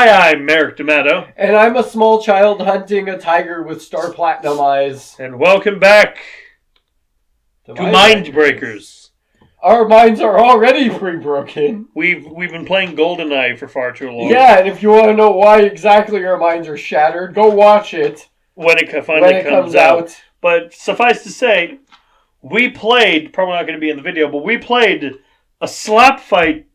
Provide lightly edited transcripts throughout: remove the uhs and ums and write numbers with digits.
Hi, I'm Merrick D'Amato. And I'm a small child hunting a tiger with star platinum eyes. And welcome back to Mindbreakers. Our minds are already pre-broken. We've been playing GoldenEye for far too long. Yeah, and if you want to know why exactly our minds are shattered, go watch it. When it finally comes out. But suffice to say, we played, probably not going to be in the video, but we played a slap fight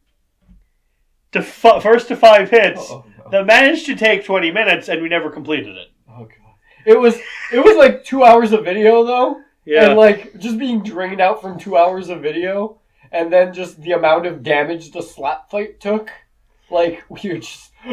to first to 5 hits that managed to take 20 minutes, and we never completed it. Oh god. It was like 2 hours of video though. Yeah. And like just being drained out from 2 hours of video, and then just the amount of damage the slap fight took. Like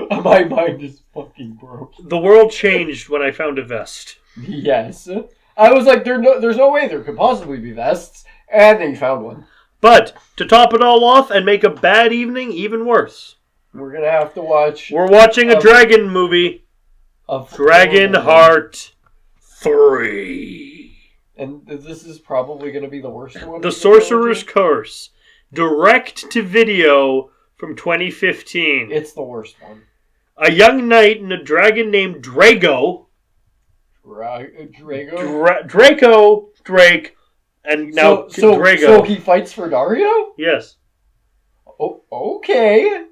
my mind is fucking broke. The world changed when I found a vest. Yes. I was like, there's no way there could possibly be vests, and then you found one. But, to top it all off and make a bad evening even worse, we're going to have to watch... We're watching a dragon movie. Dragonheart 3. And this is probably going to be the worst one. The Sorcerer's Curse. Direct to video from 2015. It's the worst one. A young knight and a dragon named Drago. Drake, and now Drago. So he fights for Dario? Yes. Oh, okay.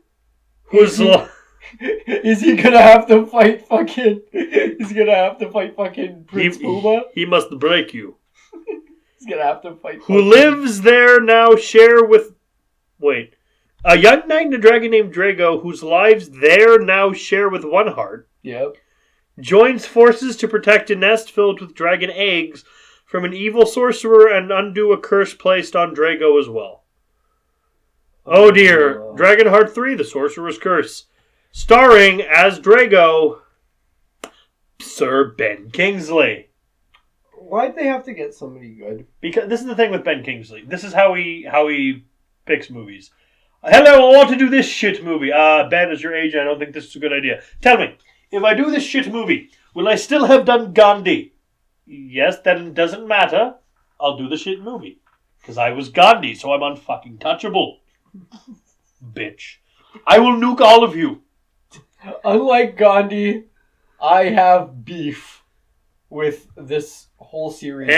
Is he gonna have to fight fucking... He's gonna have to fight fucking Prince Puma? He must break you. He's gonna have to fight... Who lives there now share with... Wait. A young knight and a dragon named Drago, whose lives there now share with one heart. Yep. Joins forces to protect a nest filled with dragon eggs from an evil sorcerer and undo a curse placed on Drago as well. Oh dear. Dragonheart 3, The Sorcerer's Curse. Starring as Drago, Sir Ben Kingsley. Why'd they have to get somebody good? Because this is the thing with Ben Kingsley. This is how he picks movies. Hello, I want to do this shit movie. Ben, as your age, I don't think this is a good idea. Tell me, if I do this shit movie, will I still have done Gandhi? Yes, then it doesn't matter. I'll do the shit movie. Because I was Gandhi, so I'm unfucking touchable. Bitch. I will nuke all of you. Unlike Gandhi, I have beef with this whole series.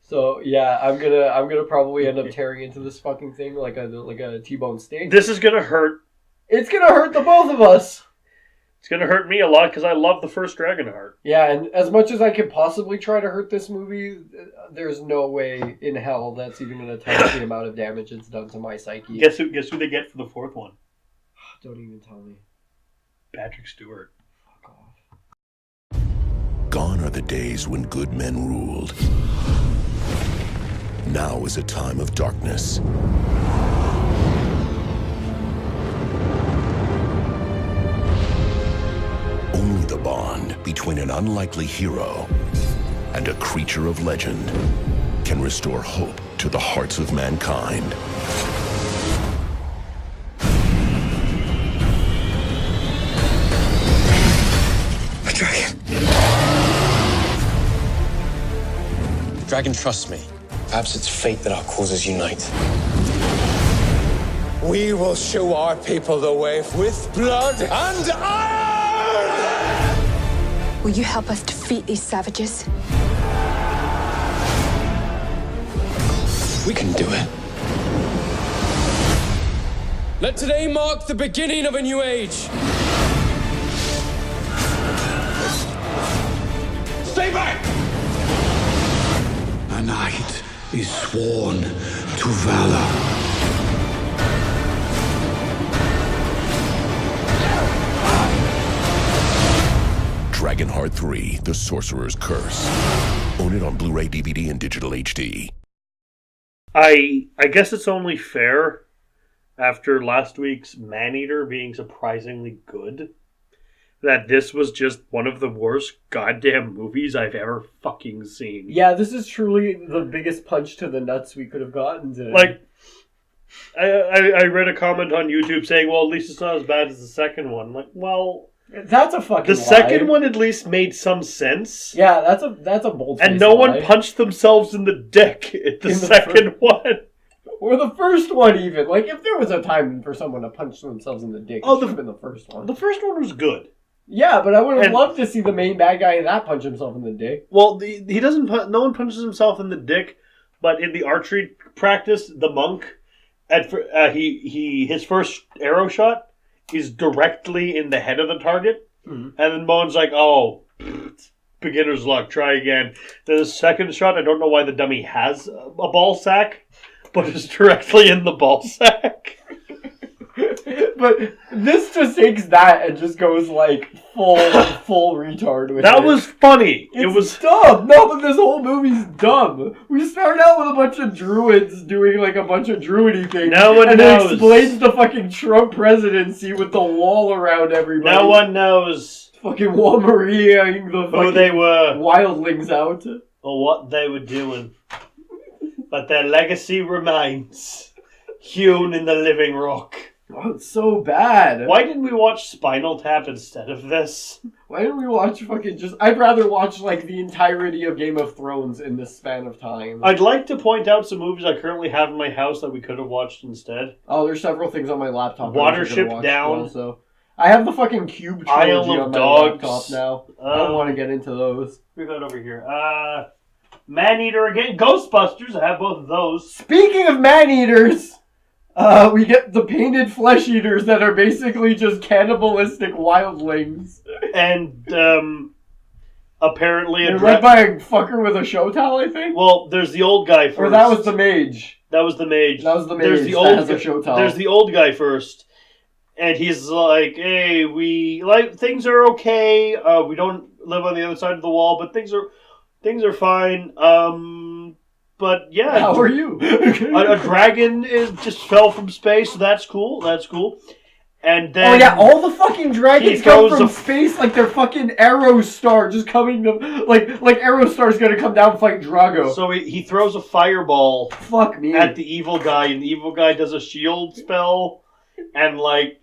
So yeah, I'm gonna probably end up tearing into this fucking thing like a T-bone steak. This is gonna hurt. It's gonna hurt the both of us. It's gonna hurt me a lot because I love the first Dragonheart. Yeah, and as much as I could possibly try to hurt this movie, there's no way in hell that's even gonna touch the amount of damage it's done to my psyche. Guess who they get for the fourth one? Don't even tell me. Patrick Stewart. Fuck off. Gone are the days when good men ruled. Now is a time of darkness. Only the bond between an unlikely hero and a creature of legend can restore hope to the hearts of mankind. A dragon. Dragon trusts me. Perhaps it's fate that our causes unite. We will show our people the way with blood and iron! Will you help us defeat these savages? We can do it. Let today mark the beginning of a new age. Stay back! A knight is sworn to valor. Dragonheart 3, The Sorcerer's Curse. Own it on Blu-ray, DVD, and digital HD. I guess it's only fair, after last week's Maneater being surprisingly good, that this was just one of the worst goddamn movies I've ever fucking seen. Yeah, this is truly the biggest punch to the nuts we could have gotten today. Like, I read a comment on YouTube saying, well, at least it's not as bad as the second one. Like, well... That's a fucking The second one at least made some sense. Yeah, that's a bold And no one punched themselves in the dick at the second one. Or the first one, even. Like, if there was a time for someone to punch themselves in the dick, it should have been the first one. The first one was good. Yeah, but I would have loved to see the main bad guy in that punch himself in the dick. Well, he doesn't. No one punches himself in the dick, but in the archery practice, the monk, his first arrow shot is directly in the head of the target, and then Bone's like, "Oh, beginner's luck. Try again." Then the second shot, I don't know why the dummy has a ball sack, but it's directly in the ball sack. But this just takes that and just goes like full retard with it. That was funny. It was dumb. No, but this whole movie's dumb. We start out with a bunch of druids doing like a bunch of druidy things. No one knows. It explains the fucking Trump presidency with the wall around everybody. No one knows. Fucking Juan Mariaing the fucking who they were, wildlings out, or what they were doing. But their legacy remains hewn in the living rock. Oh, it's so bad. Why didn't we watch Spinal Tap instead of this? Why didn't we watch I'd rather watch like the entirety of Game of Thrones in this span of time. I'd like to point out some movies I currently have in my house that we could have watched instead. Oh, there's several things on my laptop. Watership Down. Also. I have the fucking Cube trilogy Isle of on my Dogs. laptop now. I don't want to get into those. We got over here. Man-Eater again. Ghostbusters. I have both of those. Speaking of man-eaters... we get the painted flesh eaters that are basically just cannibalistic wildlings. And, apparently... They're led by a fucker with a show towel, I think? Well, there's the old guy first. Or that was the mage. That was the mage. That was the mage there's the that old has a show towel. There's the old guy first. And he's like, hey, things are okay. We don't live on the other side of the wall, but things are fine. But yeah, how are you? a dragon just fell from space. So that's cool. And then, oh yeah, all the fucking dragons come from space like they're fucking Aerostar just coming to like Aerostar's gonna come down and fight Drago. So he throws a fireball. Fuck me. At the evil guy, and the evil guy does a shield spell, and like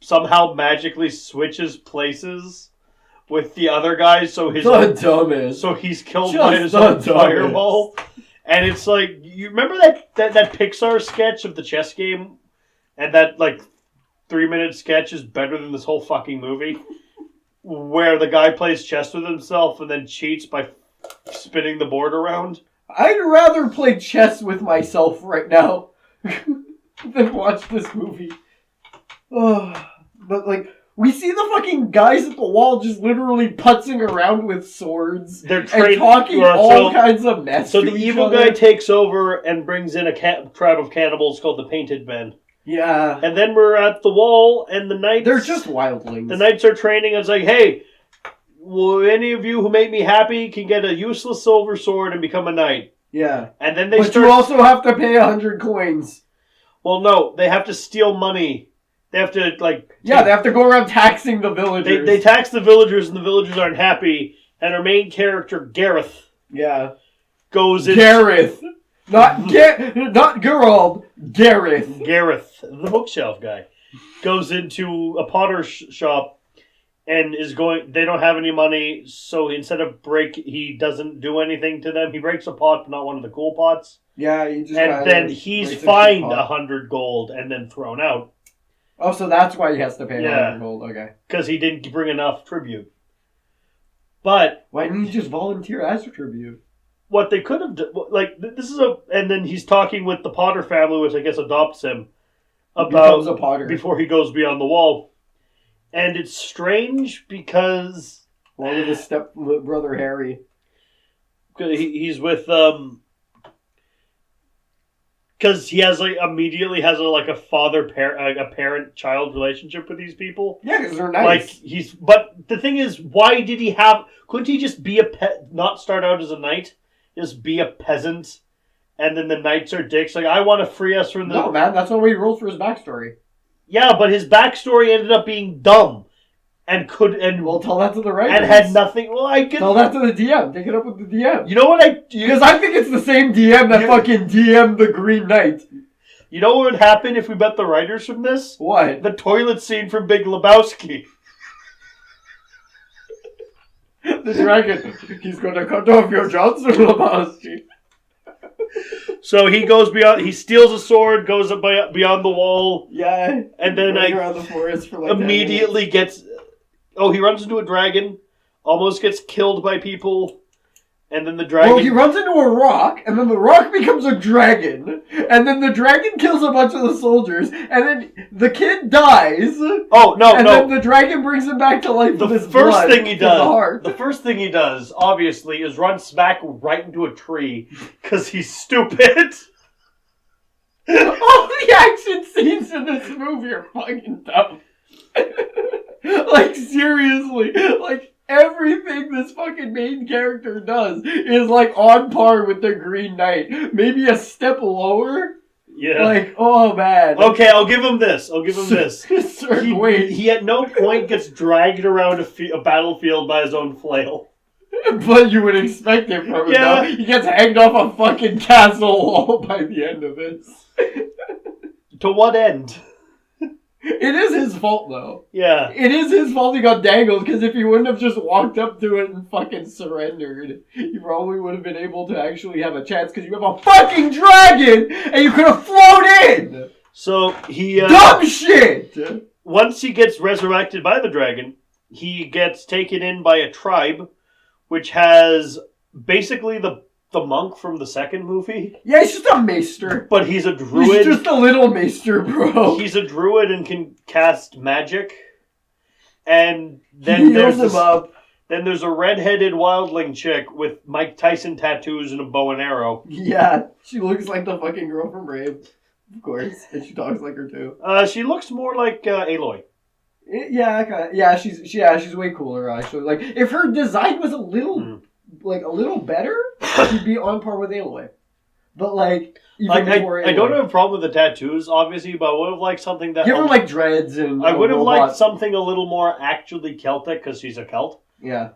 somehow magically switches places with the other guy. So he's killed by his own fireball. And it's like, you remember that Pixar sketch of the chess game? And that, like, 3-minute sketch is better than this whole fucking movie? Where the guy plays chess with himself and then cheats by spinning the board around? I'd rather play chess with myself right now than watch this movie. But, like... We see the fucking guys at the wall just literally putzing around with swords and talking all kinds of mess. So the evil guy takes over and brings in a tribe of cannibals called the Painted Men. Yeah. And then we're at the wall, and the knights... They're just wildlings. The knights are training, and it's like, hey, well, any of you who make me happy can get a useless silver sword and become a knight. Yeah. And then But you also have to pay 100 coins. Well, no, they have to steal money. They have to, like... Yeah, they have to go around taxing the villagers. They tax the villagers, and the villagers aren't happy. And our main character, Gareth... Yeah. Goes in... Gareth! Not Geralt. Gareth. Gareth, the bookshelf guy. Goes into a potter's shop and is going... They don't have any money, so instead of he doesn't do anything to them. He breaks a pot, but not one of the cool pots. Yeah, and then he's fined 100 gold and then thrown out. Oh, so that's why he has to pay 100 gold, okay. Because he didn't bring enough tribute. But... Why didn't he just volunteer as a tribute? What they could have done... Like, this is a... And then he's talking with the Potter family, which I guess adopts him. Becomes a Potter. Before he goes beyond the wall. And it's strange because... Along with his stepbrother Harry. He's with... Because he has immediately has a parent-child relationship with these people. Yeah, because they're nice. But the thing is, why did he have? Couldn't he just be not start out as a knight, just be a peasant, and then the knights are dicks? Like, I want to free us from the. No, man, that's not what he rolled for his backstory. Yeah, but his backstory ended up being dumb, Well, tell that to the writers. And had nothing. Well, I could tell that to the DM. Take it up with the DM. You know what Because I think it's the same DM that fucking DM'd the Green Knight. You know what would happen if we met the writers from this? What? The toilet scene from Big Lebowski. The dragon. He's gonna cut off your Johnson, Lebowski. So he goes beyond. He steals a sword, goes up beyond the wall. Yeah. And then around the forest for like immediately gets. Oh, he runs into a dragon, almost gets killed by people, and then the dragon. Well, he runs into a rock, and then the rock becomes a dragon, and then the dragon kills a bunch of the soldiers, and then the kid dies. Oh no! And then the dragon brings him back to life. The with his first blood thing he in the does. heart. The first thing he does, obviously, is run smack right into a tree because he's stupid. All the action scenes in this movie are fucking dumb. Like, seriously. Like, everything this fucking main character does is, like, on par with the Green Knight. Maybe a step lower. Yeah. Like, oh, man. Okay, I'll give him this. He at no point gets dragged around a battlefield by his own flail. But you would expect it from him. Yeah. Though. He gets hanged off a fucking castle wall by the end of this. To what end? It is his fault, though. Yeah. It is his fault he got dangled, because if he wouldn't have just walked up to it and fucking surrendered, he probably would have been able to actually have a chance, because you have a fucking dragon, and you could have flown in! So, he... Dumb shit! Once he gets resurrected by the dragon, he gets taken in by a tribe, which has basically the monk from the second movie. Yeah, he's just a maester. But he's a druid. He's just a little maester, bro. He's a druid and can cast magic. And then He heals him up. Then there's a red-headed wildling chick with Mike Tyson tattoos and a bow and arrow. Yeah, she looks like the fucking girl from Brave. Of course. And she talks like her too. She looks more like Aloy. Yeah, kinda, yeah, she's way cooler actually. Like, if her design was a little better, she'd be on par with Aloy. But like, even before Aloy. I don't have a problem with the tattoos, obviously, but I would have liked something that give her like dreads and. I would have liked something a little more actually Celtic because she's a Celt. Yeah.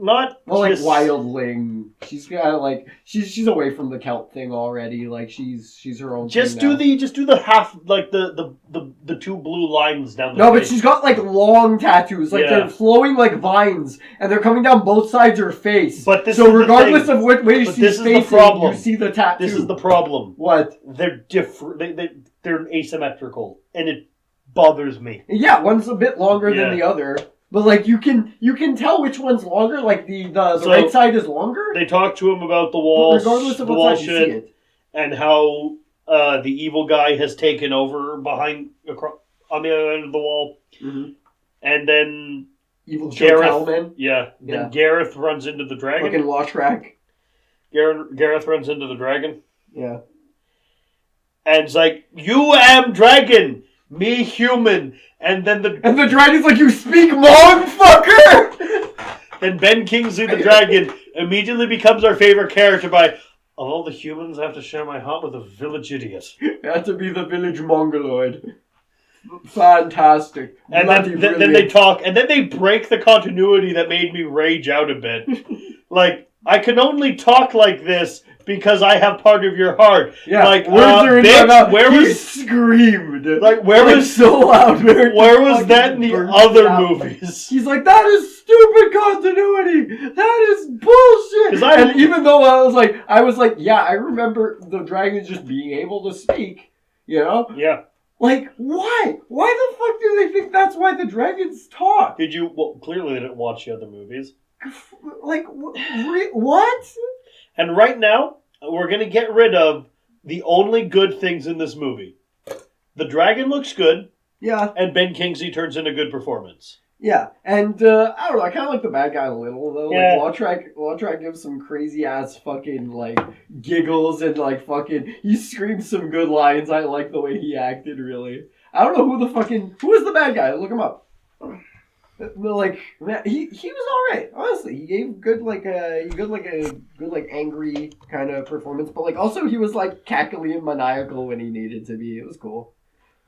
Not well, just... like wildling. She's got like she's away from the Celt thing already. Like she's her own. Just thing do the half like the two blue lines down the. No, face. but she's got like long tattoos, like they're flowing like vines, and they're coming down both sides of her face. But this so is regardless of what way she's facing, you see the tattoo. This is the problem. What? They're different. They're asymmetrical, and it bothers me. Yeah, one's a bit longer than the other. But like you can tell which one's longer. Like the right side is longer. They talk to him about the wall, regardless of what side you see it, and how the evil guy has taken over on the other end of the wall, and then evil Gareth. Then Gareth runs into the dragon. Fucking law track. Gareth runs into the dragon. Yeah, and it's like, "You am dragon, me human." And then the dragon's like, "You speak Hmong, fucker!" Then Ben Kingsley the dragon immediately becomes our favorite character by, of all the humans, I have to share my heart with a village idiot. Had to be the village mongoloid. Fantastic. And then they talk, and then they break the continuity that made me rage out a bit. Like, I can only talk like this because I have part of your heart. Yeah, like, words are in my mouth. Where he was screamed? Like, where was so loud? Where was that in the other movies? He's like, that is stupid continuity. That is bullshit. And even though I was like, yeah, I remember the dragons just being able to speak. You know? Yeah. Like, why? Why the fuck do they think that's why the dragons talk? Did you? Well, clearly they didn't watch the other movies. Like, what? And right now, we're going to get rid of the only good things in this movie. The dragon looks good. Yeah. And Ben Kingsley turns in a good performance. Yeah. And, I don't know, I kind of like the bad guy a little, though. Yeah. Like, Lawtrack gives some crazy-ass fucking, like, giggles and, like, fucking... He screams some good lines. I like the way he acted, really. I don't know who is the bad guy? Look him up. Like, man, he was alright, honestly. He gave good angry kind of performance, but like also he was like cackly and maniacal when he needed to be. It was cool.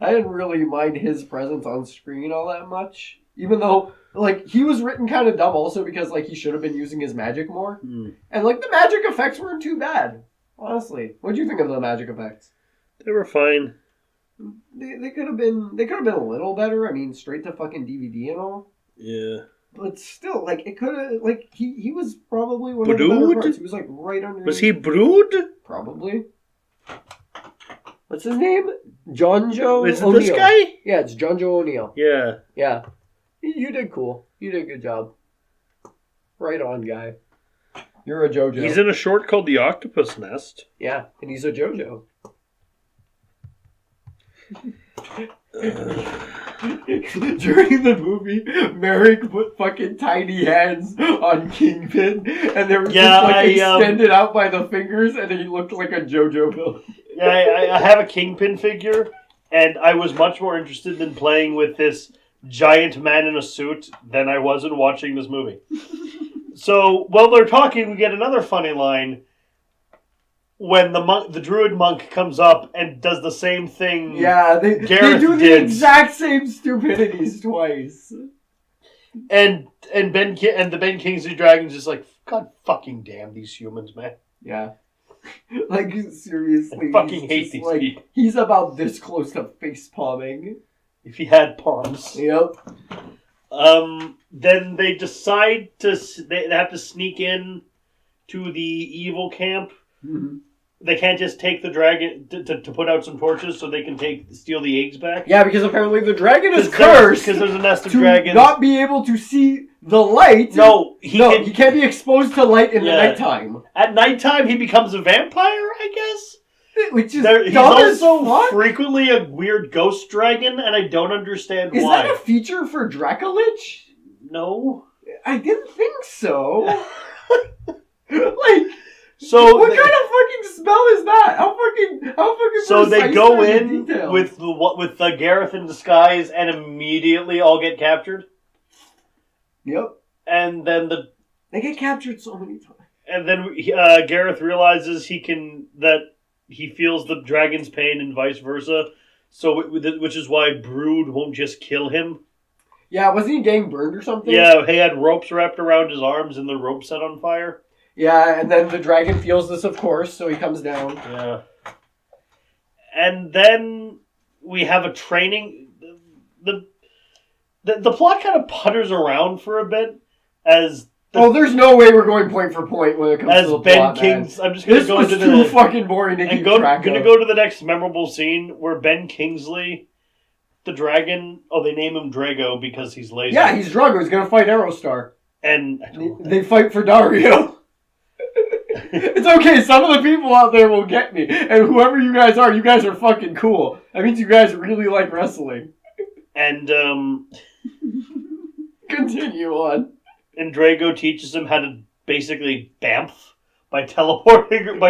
I didn't really mind his presence on screen all that much, even though like he was written kind of dumb also because like he should have been using his magic more, and like the magic effects weren't too bad, honestly. What do you think of the magic effects? They were fine. They could have been a little better. I mean, straight to fucking DVD and all. Yeah. But still, like, it could have, like, he was probably one of the better Brood? parts. He was, like, right under... Was he Brood? Probably. What's his name? John Joe Is it O'Neill. this guy? Yeah, it's John Joe O'Neill. Yeah. Yeah. You did cool. You did a good job. Right on, guy. You're a JoJo. He's in a short called The Octopus Nest. Yeah, and he's a JoJo. During the movie, Merrick put fucking tiny hands on Kingpin, and they were just like extended out by the fingers, and he looked like a JoJo villain. Yeah, I have a Kingpin figure, and I was much more interested in playing with this giant man in a suit than I was in watching this movie. So, while they're talking, we get another funny line when the druid monk comes up and does the same thing. Yeah, they do the exact same stupidities twice. And the Ben Kingsley dragon's just like, God fucking damn these humans, man. Yeah. Like, seriously. I fucking hate these people. He's about this close to face palming. If he had palms. Yep. Then they decide they have to sneak in to the evil camp. Mm-hmm. They can't just take the dragon to put out some torches so they can steal the eggs back. Yeah, because apparently the dragon is cursed. Because there's a nest of to dragons. Not be able to see the light. No, he can't be exposed to light in the nighttime. At nighttime, he becomes a vampire, I guess. Which is he's also frequently a weird ghost dragon, and I don't understand why. Is that a feature for Dracolich? No. I didn't think so. Like, so what kind of fucking spell is that? How fucking so they go in the with Gareth in disguise and immediately all get captured. Yep. And then they get captured so many times. And then Gareth realizes that he feels the dragon's pain and vice versa. So, which is why Brood won't just kill him. Yeah, wasn't he getting burned or something? Yeah, he had ropes wrapped around his arms and the rope set on fire. Yeah, and then the dragon feels this, of course, so he comes down. Yeah. And then we have a training. The plot kind of putters around for a bit as... there's no way we're going point for point when it comes to the plot, King's, man. I'm just going to go into too fucking boring to keep track of. I'm going to go to the next memorable scene where Ben Kingsley, the dragon... Oh, they name him Drago because he's lazy. Yeah, he's Drago. He's going to fight Aerostar. And... They fight for Dario. It's okay, some of the people out there will get me. And whoever you guys are fucking cool. That means you guys really like wrestling. And, Continue on. And Drago teaches him how to basically bamf by teleporting,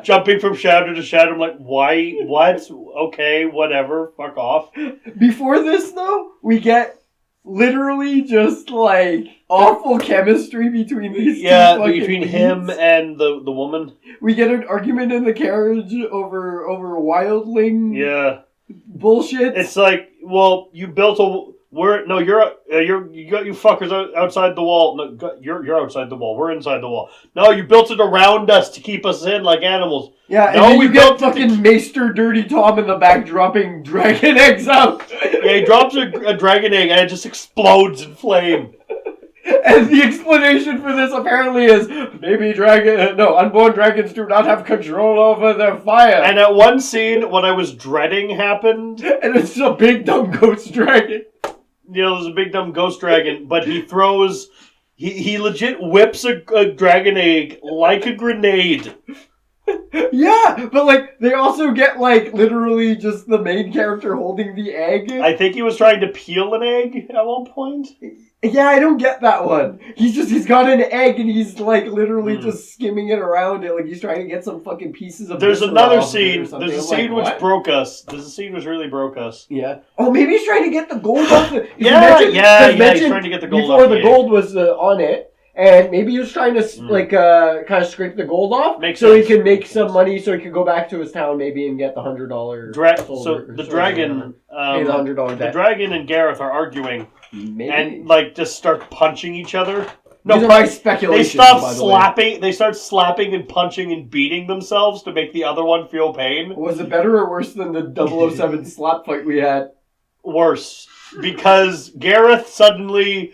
jumping from shadow to shadow. I'm like, why? What? Okay, whatever. Fuck off. Before this, though, we get literally just, like, awful chemistry between these two. Yeah, between him and the woman. We get an argument in the carriage over Wildling. Yeah. Bullshit. It's like, well, you built a... you fuckers outside the wall. No, you're outside the wall. We're inside the wall. No, you built it around us to keep us in like animals. Yeah, and then you get fucking Maester Dirty Tom in the back dropping dragon eggs out. Yeah, he drops a dragon egg and it just explodes in flame. And the explanation for this apparently is unborn dragons do not have control over their fire. And at one scene, what I was dreading happened. And it's a big dumb ghost dragon. There's a big dumb ghost dragon, but he throws... He legit whips a dragon egg like a grenade. Yeah, but like they also get like literally just the main character holding the egg. I think he was trying to peel an egg at one point. Yeah, I don't get that one. He's got an egg and he's like literally just skimming it around it like he's trying to get some fucking pieces of. There's another scene. There's a scene which broke us. There's a scene which really broke us. Yeah. Oh, maybe he's trying to get the gold off the. He's trying to get the gold before the gold was on it. And maybe he was trying to kind of scrape the gold off, so he can make some money, so he can go back to his town maybe and get the $100. So the dragon, pay the $100 the dragon and Gareth are arguing, and just start punching each other. No, my speculation. They start slapping and punching and beating themselves to make the other one feel pain. Was it better or worse than the 007 slap fight we had? Worse, because Gareth suddenly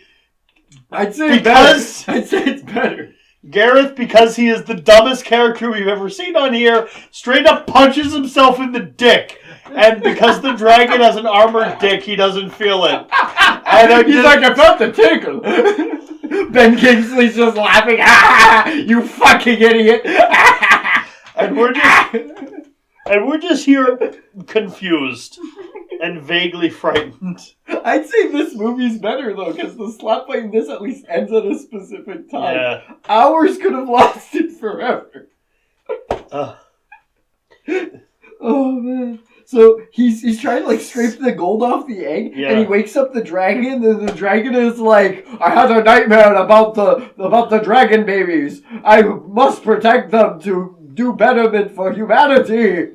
I'd say Because- better. I'd say it's better. Gareth, because he is the dumbest character we've ever seen on here, straight up punches himself in the dick. And because the dragon has an armored dick, he doesn't feel it. And He's like, I felt the tickle. Ben Kingsley's just laughing. You fucking idiot. and we're just here confused and vaguely frightened. I'd say this movie's better though, because the slap fight in this at least ends at a specific time. Yeah. Hours could have lasted forever. Oh man. So he's trying to like scrape the gold off the egg, and he wakes up the dragon, and the dragon is like, I had a nightmare about the dragon babies. I must protect them to do betterment for humanity.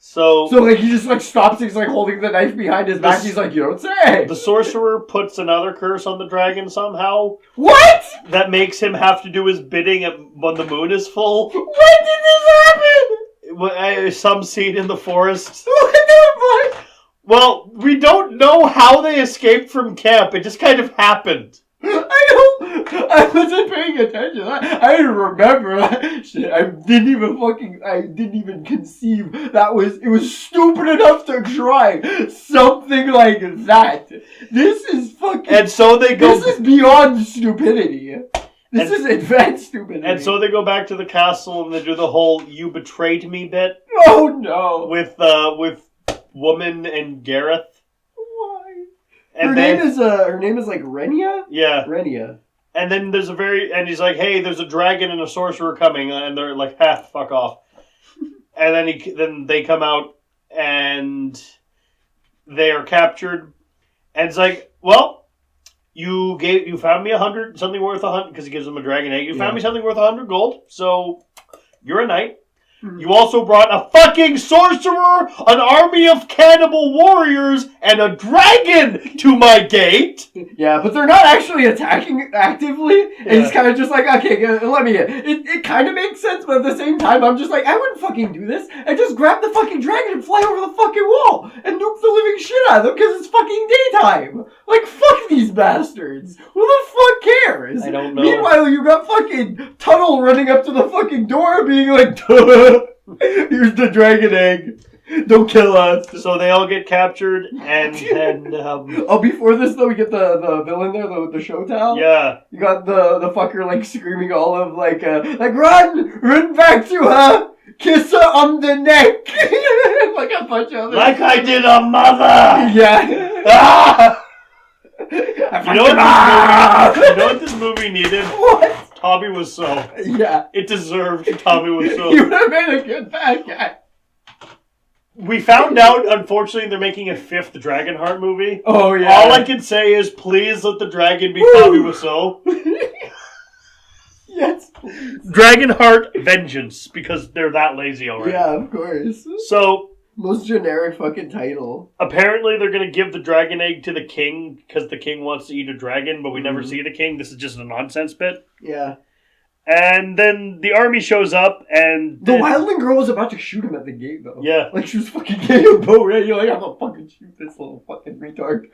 So like he just like stops, he's like holding the knife behind his back, he's like, you don't say. The sorcerer puts another curse on the dragon somehow. What? That makes him have to do his bidding when the moon is full. When did this happen? Some scene in the forest. What the fuck? Well, we don't know how they escaped from camp. It just kind of happened. I wasn't paying attention. I didn't remember that shit. I didn't even conceive it was stupid enough to try something like that. This is fucking. And so they go. This is beyond stupidity. This is advanced stupidity. And so they go back to the castle and they do the whole "you betrayed me" bit. Oh no! With Woman and Gareth. Why? And her name is like Renia. Yeah, Renia. And then and he's like, "Hey, there's a dragon and a sorcerer coming," and they're like, "Ha, fuck off." And then they come out and they are captured, and it's like, well. You found me something worth 100, because he gives him a dragon egg. You found me something worth 100 gold, so you're a knight. You also brought a fucking sorcerer, an army of cannibal warriors, and a dragon to my gate. Yeah, but they're not actually attacking actively. And he's kind of just like, okay, let me in. It kind of makes sense, but at the same time, I'm just like, I wouldn't fucking do this. And just grab the fucking dragon and fly over the fucking wall and nuke the living shit out of them because it's fucking daytime. Like, fuck these bastards. Who the fuck cares? I don't know. Meanwhile, you got fucking Tuttle running up to the fucking door being like, here's the dragon egg. Don't kill us. So they all get captured, and before this though, we get the villain there, the show towel. Yeah. You got the fucker like screaming all of like run back to her, kiss her on the neck, like a bunch of other. Like I did a mother. Yeah. Ah! You know what this movie needed? What? Tommy Wiseau. Yeah. It deserved Tommy Wiseau. He would have made a good bad guy. We found out, unfortunately, they're making a 5th Dragonheart movie. Oh, yeah. All I can say is, please let the dragon be Tommy Wiseau. Yes. Dragonheart Vengeance, because they're that lazy already. Yeah, of course. So... most generic fucking title. Apparently, they're going to give the dragon egg to the king, because the king wants to eat a dragon, but we never see the king. This is just a nonsense bit. Yeah. And then the army shows up, and... The wildling girl was about to shoot him at the gate, though. Yeah. Like, she was fucking getting a bow ready. Like, I'm gonna fucking shoot this little fucking retard.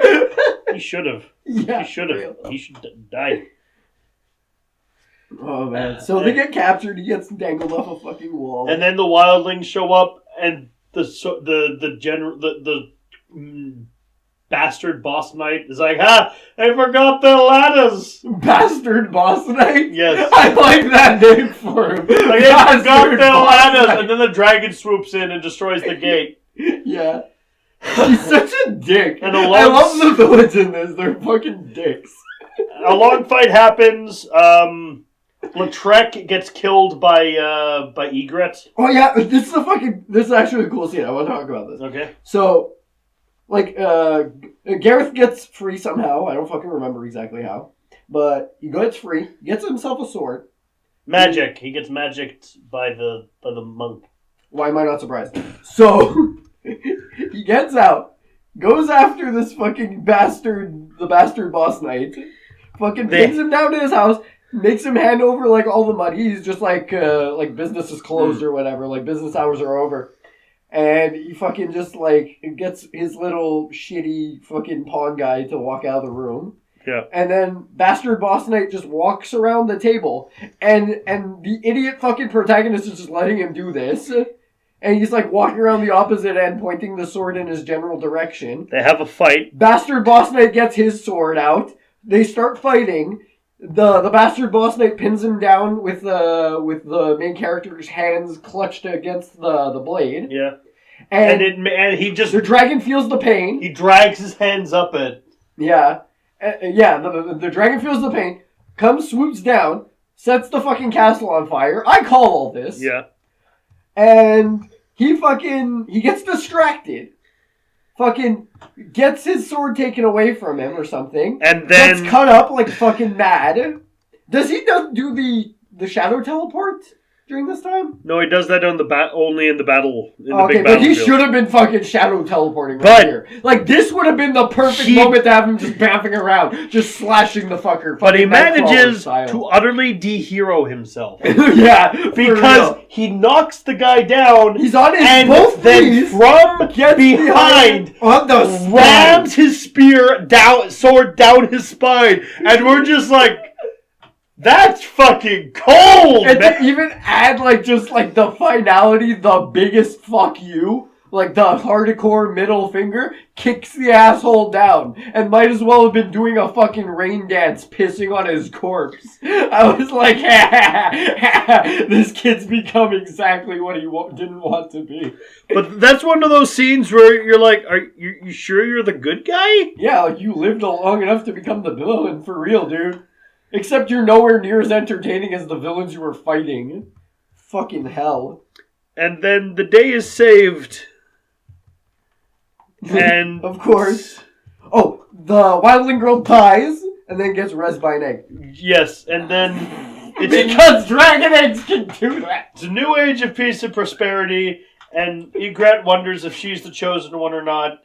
He should have. Yeah. He should have. He should die. Oh, man. So they get captured. He gets dangled off a fucking wall. And then the wildlings show up, and the bastard boss knight is like, I forgot the ladders. Bastard boss knight? Yes. I like that name for him. Like, I forgot the ladders. And then the dragon swoops in and destroys the gate. Yeah. He's such a dick. And I love the villains in this. They're fucking dicks. A long fight happens. Lautrec gets killed by Egret. Oh yeah, this is actually a cool scene. I want to talk about this. Okay. So, like, Gareth gets free somehow. I don't fucking remember exactly how. But he gets free, gets himself a sword. Magic. He gets magicked by the monk. Why am I not surprised? So, he gets out, goes after this fucking the bastard boss knight, fucking pins him down to his house, makes him hand over, like, all the money. He's just like business is closed or whatever, like, business hours are over. And he fucking just, like, gets his little shitty fucking pawn guy to walk out of the room. Yeah. And then Bastard Boss Knight just walks around the table, and the idiot fucking protagonist is just letting him do this. And he's like walking around the opposite end, pointing the sword in his general direction. They have a fight. Bastard Boss Knight gets his sword out. They start fighting. The Bastard Boss Knight pins him down with the main character's hands clutched against the blade. Yeah. And he just... the dragon feels the pain. He drags his hands up it. Yeah. The dragon feels the pain, comes, swoops down, sets the fucking castle on fire. I call all this. Yeah. And he gets distracted. Fucking gets his sword taken away from him or something. And then... gets cut up like fucking mad. Does he do the shadow teleport during this time? No, he does that on only in the battle. Okay, but he should have been fucking shadow teleporting here. Like, this would have been the perfect moment to have him just bouncing around, just slashing the fucker. But he manages to utterly de-hero himself. Yeah, because he knocks the guy down. He's on his and both then knees, from behind on the rams his sword down his spine, and we're just like, that's fucking cold! And to even add, like, just, like, the finality, the biggest fuck you, like, the hardcore middle finger, kicks the asshole down, and might as well have been doing a fucking rain dance, pissing on his corpse. I was like, this kid's become exactly what he didn't want to be. But that's one of those scenes where you're like, are you sure you're the good guy? Yeah, like, you lived long enough to become the villain, for real, dude. Except you're nowhere near as entertaining as the villains you were fighting. Fucking hell. And then the day is saved. And... of course. Oh, the wildling girl dies and then gets res by an egg. Yes, and then... because dragon eggs can do that! It's a new age of peace and prosperity, and Ygritte wonders if she's the chosen one or not.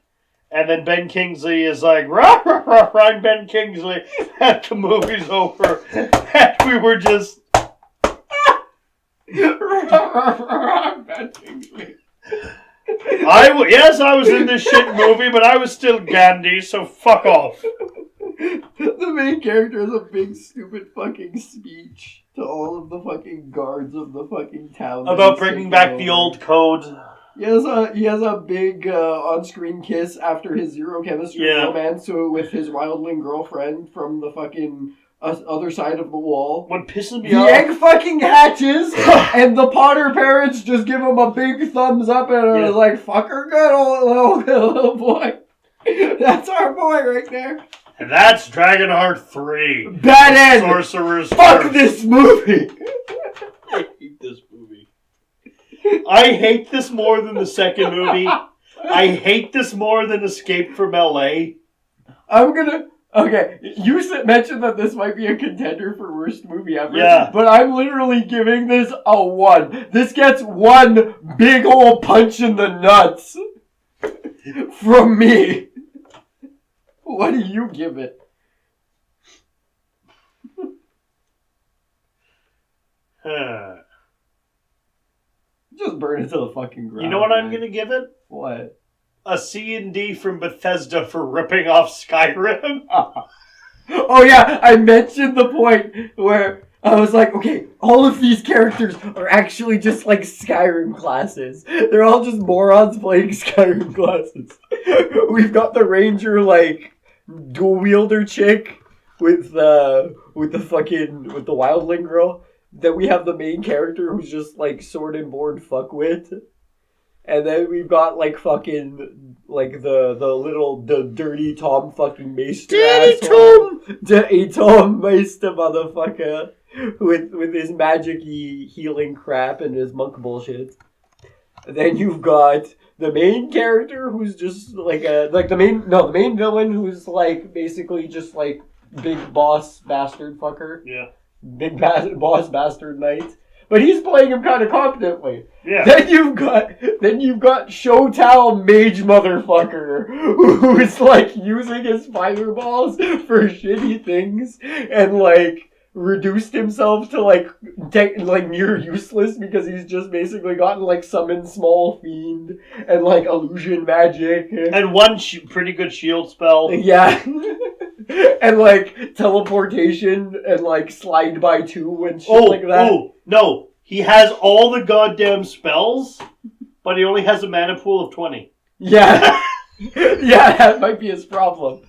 And then Ben Kingsley is like, rah, rah, rah, rah, I'm Ben Kingsley. And the movie's over. And we were just... Ben Kingsley. Yes, I was in this shit movie, but I was still Gandhi, so fuck off. The main character has a big, stupid fucking speech to all of the fucking guards of the fucking town. About bringing back the old code. He has a big on-screen kiss after his zero chemistry romance with his wildling girlfriend from the fucking other side of the wall. What pisses me the off... The egg fucking hatches, and the Potter parents just give him a big thumbs up and are like, fuck her good, old little boy. That's our boy right there. And that's Dragonheart 3. Bad end! Sorcerer's Fuck Curse. this movie! I hate this movie. I hate this more than the second movie. I hate this more than Escape from L.A. Okay, you mentioned that this might be a contender for worst movie ever. Yeah. But I'm literally giving this a 1. This gets 1 big ol' punch in the nuts. From me. What do you give it? Just burn it to the fucking ground. You know what I'm going to give it? What? A C and D from Bethesda for ripping off Skyrim. Oh yeah, I mentioned the point where I was like, okay, all of these characters are actually just like Skyrim classes. They're all just morons playing Skyrim classes. We've got the ranger like dual wielder chick with the wildling girl. Then we have the main character who's just like sword and board fuckwit. And then we've got like fucking like the dirty Tom fucking Meister asshole. Dirty Tom Meister motherfucker with his magic-y healing crap and his monk bullshit. And then you've got the main character who's just the main villain who's like basically just like big boss bastard fucker. Yeah. Big boss bastard knight. But he's playing him kind of competently. Yeah. Then you've got Showtown mage motherfucker who's like using his fireballs for shitty things and like reduced himself to like near useless because he's just basically gotten like summon small fiend and like illusion magic and one pretty good shield spell. Yeah. and like teleportation and like slide by 2 and shit like that. Oh, no. He has all the goddamn spells, but he only has a mana pool of 20. Yeah. Yeah, that might be his problem.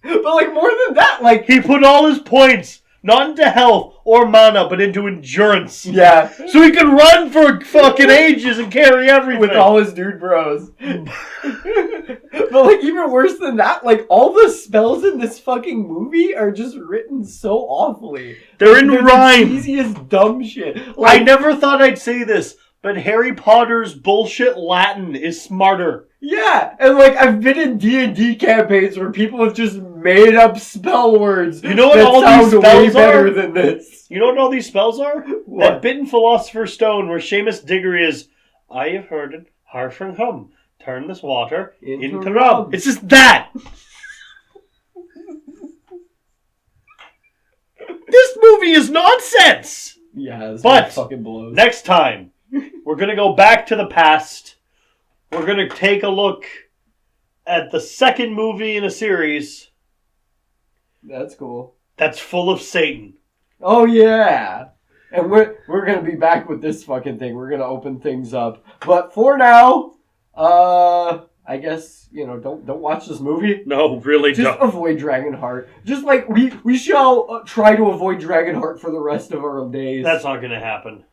But like more than that, like He put all his points not into health or mana, but into endurance. yeah, So he can run for fucking ages and carry everything. with all his dude bros. But like even worse than that, like all the spells in this fucking movie are just written so awfully. They're in The rhyme. cheesiest dumb shit. I Like never thought I'd say this, but Harry Potter's bullshit Latin is smarter. yeah, and like I've been in D&D campaigns where people have just made up spell words. You know what that all sound these way spells better are? than this. You know what all these spells are? What? That bitten Philosopher's Stone where Seamus Diggory is, I have heard it, harf and hum. Turn this water into Into rum. rum. It's just that! This movie is nonsense! Yeah, this But fucking blows. Next time, we're going to go back to the past. We're going to take a look at the second movie in a series That's cool. that's full of Satan. Oh yeah. And we're gonna be back with this fucking thing. We're gonna open things up. But for now, I guess, don't watch this movie. No, really Just don't. avoid Dragonheart. Just like we shall try to avoid Dragonheart for the rest of our days. That's not going to happen.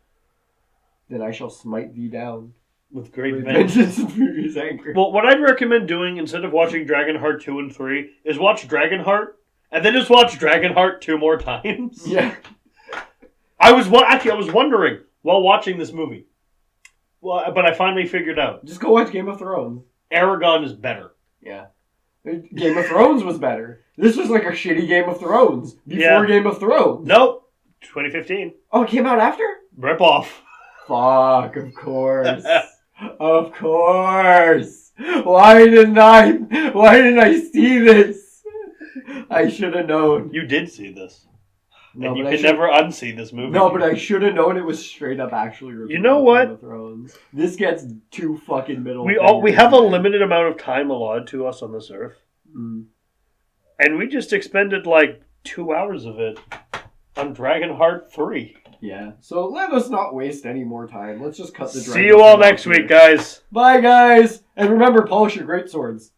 Then I shall smite thee down With great with vengeance. vengeance and furious anger. Well, what I'd recommend doing instead of watching Dragonheart 2 and 3 is watch Dragonheart and then just watch Dragonheart 2 more times. Yeah. I was wondering while watching this movie. Well, but I finally figured out Just go watch Game of Thrones. Aragon is better. Yeah. Game of Thrones was better. This was like a shitty Game of Thrones before Yeah. Game of Thrones. Nope. 2015. Oh, it came out after? Rip off. Fuck, of course. Of course. Why didn't I see this? I should have known. You did see this. No, And you but I can should- never unsee this movie. No, but I should have known it was straight up actually You know what? Game of Thrones. This gets two fucking middle We fingers have a in there. limited amount of time allotted to us on this earth. Mm. And we just expended like 2 hours of it on Dragonheart 3. Yeah. So let us not waste any more time. Let's just cut the See you all next week, guys. Bye, guys. And remember, polish your great swords.